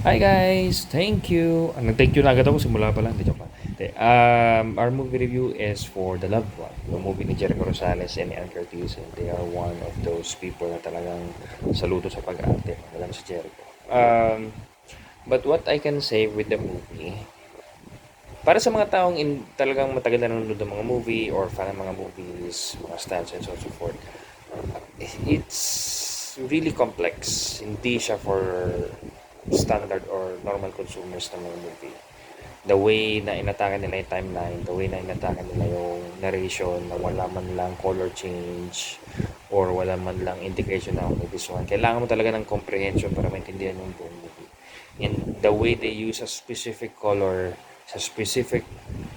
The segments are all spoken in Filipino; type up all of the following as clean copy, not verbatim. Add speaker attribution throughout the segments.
Speaker 1: Hi guys! Thank you! Nag-thank you na agad ako, simula pa lang, hindi joke lang. Okay, our movie review is for The Loved One, yung movie ni Jericho Rosales and Ann Curtis, and they are one of those people na talagang saludo sa pag-arte, alam si Jericho. But what I can say with the movie, para sa mga taong talagang matagal na nanonood ng mga movie or fan ng mga movies, mga styles and so forth, it's really complex. Hindi siya for standard or normal consumers ng mga movie. The way na inatake nila yung timeline, the way na inatake nila yung narration, na wala man lang color change or wala man lang indication na okay, this one. Kailangan mo talaga ng comprehension para maintindihan yung buong movie. And the way they use a specific color sa specific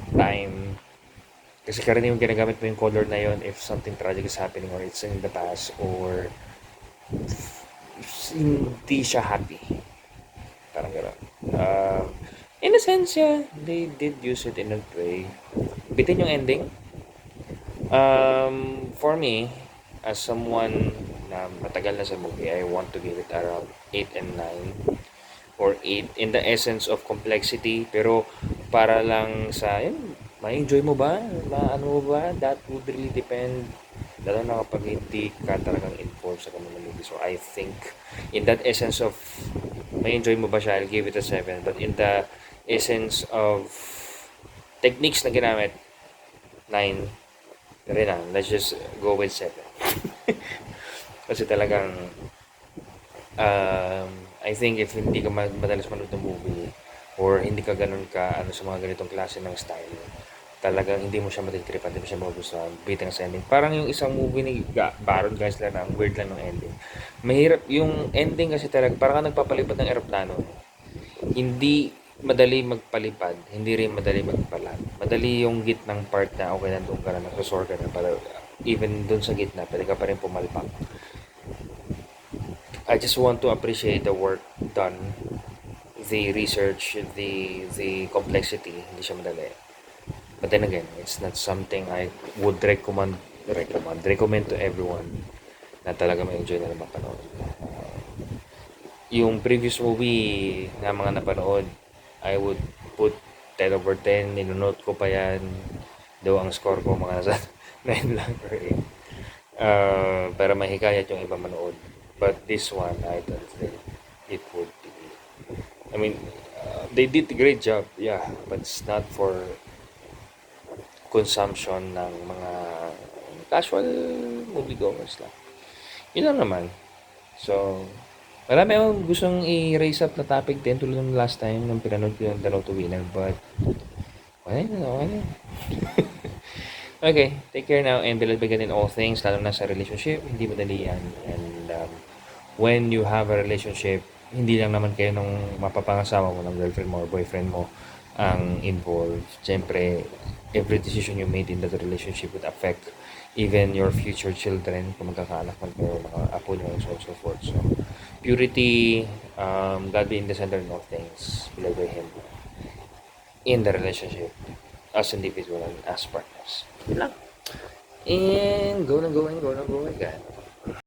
Speaker 1: time, kasi karaniwang ginagamit mo yung color na yon if something tragic is happening or it's in the past or hindi siya happy. Parang gano'n. In a sense, yeah, they did use it in a way. Bitin yung ending. For me, as someone na matagal na sa movie, I want to give it around 8 and 9 or 8 in the essence of complexity. Pero para lang sa, yun, ma-enjoy mo ba? Ano mo ba? That would really depend. Lalo na kapag hindi ka talagang involved sa kanila movie. So I think in that essence of may enjoy mo ba siya, I'll give it a 7. But in the essence of techniques na ginamit, 9. Rin na, let's just go with 7. Kasi talagang, I think if hindi ka madalas manood ng movie, or hindi ka ganun ka ano sa mga ganitong klase ng style, talagang hindi mo siya matitripan, hindi mo siya magugustuhan, bitin sa ending. Parang yung isang movie ni Baron guys lang na ang weird lang ng ending. Mahirap yung ending kasi talaga, parang ka nagpapalipad ng eroplano. Hindi madali magpalipad, hindi rin madali magpalag. Madali yung gitnang part na okay, nandun ka na, nagsusor ka na, para even dun sa gitna, pwede ka pa rin pumalpak. I just want to appreciate the work done, the research, the complexity, hindi siya madali. But then again, it's not something I would recommend to everyone na talaga ma-enjoy na mapanood. Yung previous movie na mga napanood, I would put 10 over 10, ninunote ko pa yan. Though ang score ko mga nasa 9 lang or 8. Para mahikayat yung iba manood. But this one, I don't think it would be. I mean, they did a great job, yeah. But it's not for consumption ng mga casual moviegoers lang. Yun lang naman. So, marami akong gustong i-raise up na topic din tulad ng last time nung pinanood ko yung Dalaw to Winner, but okay na, okay na. Okay, take care now and bilad in all things, lalo na sa relationship, hindi madali yan. And when you have a relationship, hindi lang naman kayo nung mapapangasawa mo, ng girlfriend mo or boyfriend mo ang involved. Siyempre, every decision you made in that relationship would affect even your future children, kung magkakaanak man kayo, mga apo nyo, and so on so forth. So, purity, God be in the center of all things, beloved by Him in the relationship as individual and as partners. Yun lang. And go na go and go na go again.